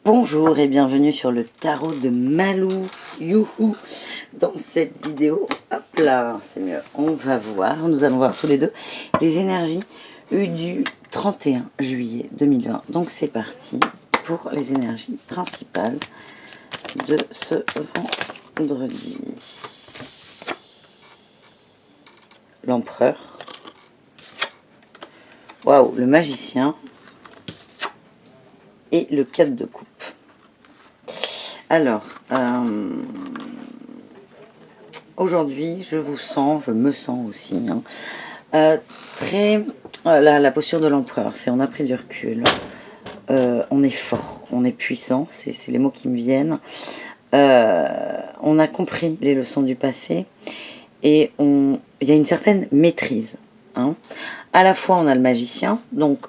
Bonjour et bienvenue sur le tarot de Malou. Youhou. Dans cette vidéo, hop là, c'est mieux. Nous allons voir tous les deux les énergies du 31 juillet 2020. Donc c'est parti pour les énergies principales de ce vendredi. L'empereur. Waouh, le magicien. Et le 4 de coupe. Alors, aujourd'hui, je me sens aussi, très... la posture de l'empereur, c'est on a pris du recul, on est fort, on est puissant, c'est les mots qui me viennent. On a compris les leçons du passé et il y a une certaine maîtrise. À la fois, on a le magicien, donc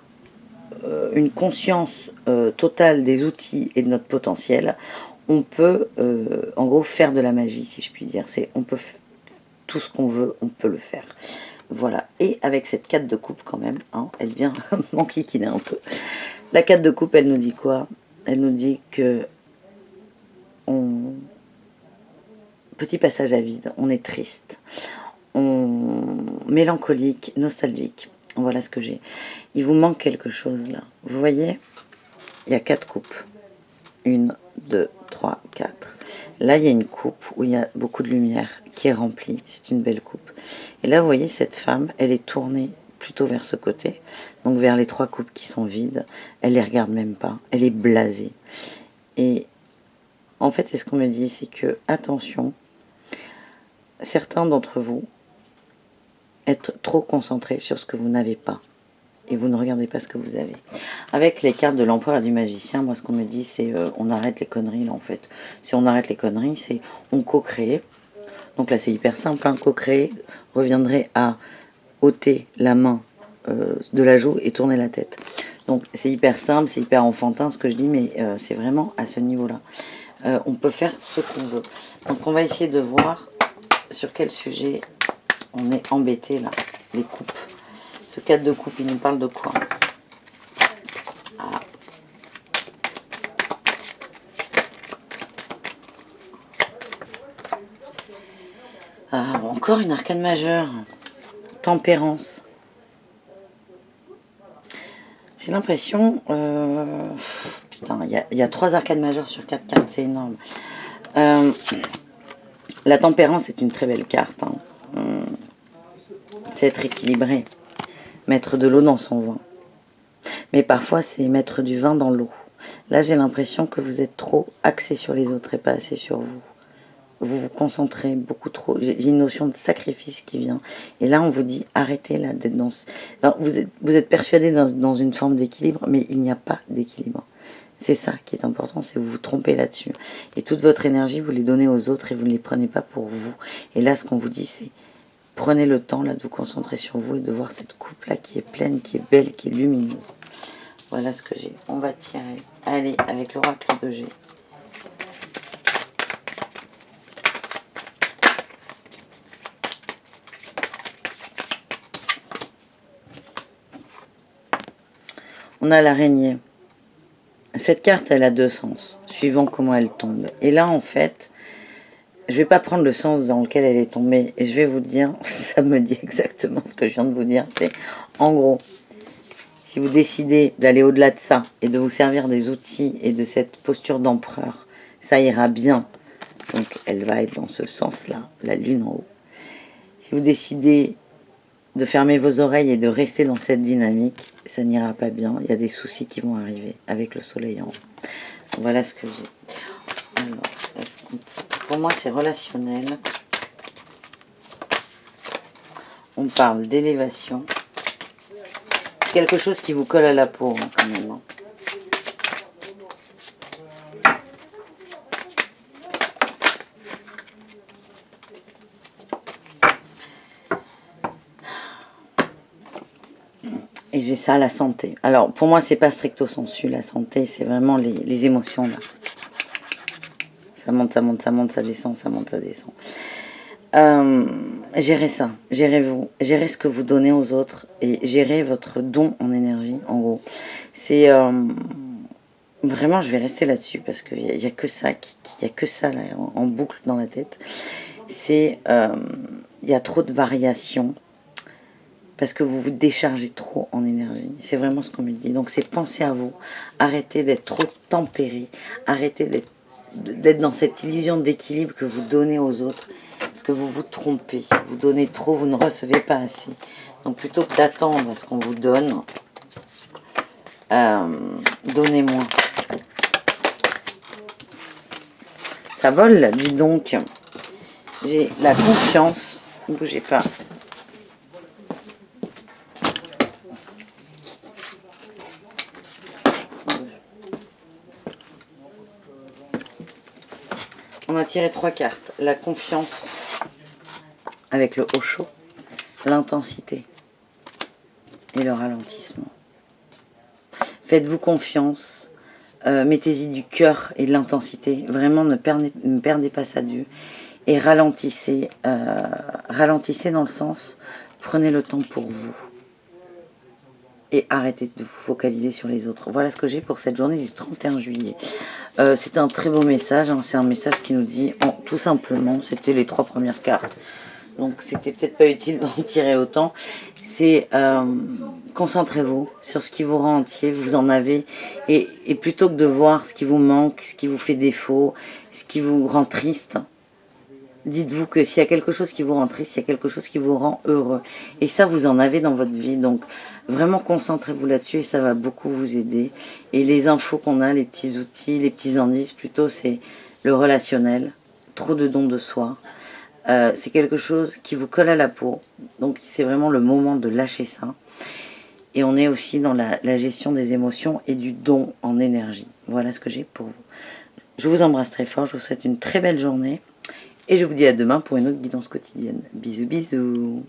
une conscience totale des outils et de notre potentiel. On peut en gros faire de la magie, si je puis dire. On peut tout ce qu'on veut, on peut le faire. Voilà. Et avec cette 4 de coupe quand même, elle vient m'enquiquiner un peu. La 4 de coupe, elle nous dit quoi? Elle nous dit que petit passage à vide, on est triste, mélancolique, nostalgique. Voilà ce que j'ai. Il vous manque quelque chose là. Vous voyez, il y a 4 coupes. 1, 2, 3, 4. Là, il y a une coupe où il y a beaucoup de lumière qui est remplie. C'est une belle coupe. Et là, vous voyez, cette femme, elle est tournée plutôt vers ce côté. Donc vers les 3 coupes qui sont vides. Elle les regarde même pas. Elle est blasée. Et en fait, c'est ce qu'on me dit, c'est que, attention, certains d'entre vous êtes trop concentrés sur ce que vous n'avez pas. Et vous ne regardez pas ce que vous avez. Avec les cartes de l'empereur et du magicien, moi ce qu'on me dit c'est on arrête les conneries là en fait. Si on arrête les conneries, c'est on co-crée. Donc là c'est hyper simple, co-créer reviendrait à ôter la main de la joue et tourner la tête. Donc c'est hyper simple, c'est hyper enfantin ce que je dis, mais c'est vraiment à ce niveau-là. On peut faire ce qu'on veut. Donc on va essayer de voir sur quel sujet on est embêté là, les coupes. Ce 4 de coupe, il nous parle de quoi? Encore une arcane majeure. Tempérance. J'ai l'impression... putain, il y a 3 arcanes majeures sur 4 cartes, c'est énorme. La tempérance est une très belle carte. C'est être équilibré. Mettre de l'eau dans son vin. Mais parfois, c'est mettre du vin dans l'eau. Là, j'ai l'impression que vous êtes trop axé sur les autres et pas assez sur vous. Vous vous concentrez beaucoup trop. J'ai une notion de sacrifice qui vient. Et là, on vous dit, arrêtez là d'être dans... Alors, vous êtes persuadé dans une forme d'équilibre, mais il n'y a pas d'équilibre. C'est ça qui est important, c'est que vous vous trompez là-dessus. Et toute votre énergie, vous les donnez aux autres et vous ne les prenez pas pour vous. Et là, ce qu'on vous dit, c'est prenez le temps là de vous concentrer sur vous et de voir cette coupe-là qui est pleine, qui est belle, qui est lumineuse. Voilà ce que j'ai. On va tirer. Allez, avec l'oracle de G. On a l'araignée. Cette carte, elle a 2 sens, suivant comment elle tombe. Et là, en fait, je ne vais pas prendre le sens dans lequel elle est tombée. Et je vais vous dire, ça me dit exactement ce que je viens de vous dire. C'est, en gros, si vous décidez d'aller au-delà de ça et de vous servir des outils et de cette posture d'empereur, ça ira bien. Donc, elle va être dans ce sens-là, la lune en haut. Si vous décidez de fermer vos oreilles et de rester dans cette dynamique, ça n'ira pas bien. Il y a des soucis qui vont arriver avec le soleil en haut. Voilà ce que j'ai. Alors, pour moi, c'est relationnel. On parle d'élévation. Quelque chose qui vous colle à la peau, quand même. Et j'ai ça, la santé. Alors, pour moi, c'est pas stricto sensu, la santé, c'est vraiment les émotions, là. Ça monte, ça monte, ça monte, ça descend, ça monte, ça descend. Gérez ça, gérez-vous, gérez ce que vous donnez aux autres et gérez votre don en énergie, en gros. C'est Vraiment, je vais rester là-dessus parce qu'il n'y a que ça, y a que ça là, en boucle dans la tête. C'est, il y a trop de variations parce que vous vous déchargez trop en énergie. C'est vraiment ce qu'on me dit. Donc c'est penser à vous, arrêtez d'être trop tempéré, arrêtez d'être dans cette illusion d'équilibre que vous donnez aux autres, parce que vous vous trompez, vous donnez trop, vous ne recevez pas assez. Donc plutôt que d'attendre à ce qu'on vous donne, donnez moins. Ça vole, dis donc. J'ai la confiance, ne bougez pas. On a tiré 3 cartes. La confiance avec le haut chaud, l'intensité et le ralentissement. Faites-vous confiance, mettez-y du cœur et de l'intensité. Vraiment, ne perdez pas ça de vue. Et ralentissez, ralentissez dans le sens, prenez le temps pour vous. Et arrêtez de vous focaliser sur les autres. Voilà ce que j'ai pour cette journée du 31 juillet. C'est un très beau message, hein. C'est un message qui nous dit, tout simplement, c'était les 3 premières cartes. Donc c'était peut-être pas utile d'en tirer autant. C'est concentrez-vous sur ce qui vous rend entier, vous en avez. Et plutôt que de voir ce qui vous manque, ce qui vous fait défaut, ce qui vous rend triste, dites-vous que s'il y a quelque chose qui vous rend triste, il y a quelque chose qui vous rend heureux. Et ça, vous en avez dans votre vie. Donc, vraiment concentrez-vous là-dessus et ça va beaucoup vous aider. Et les infos qu'on a, les petits outils, les petits indices, plutôt, c'est le relationnel. Trop de dons de soi. C'est quelque chose qui vous colle à la peau. Donc, c'est vraiment le moment de lâcher ça. Et on est aussi dans la gestion des émotions et du don en énergie. Voilà ce que j'ai pour vous. Je vous embrasse très fort. Je vous souhaite une très belle journée. Et je vous dis à demain pour une autre guidance quotidienne. Bisous, bisous.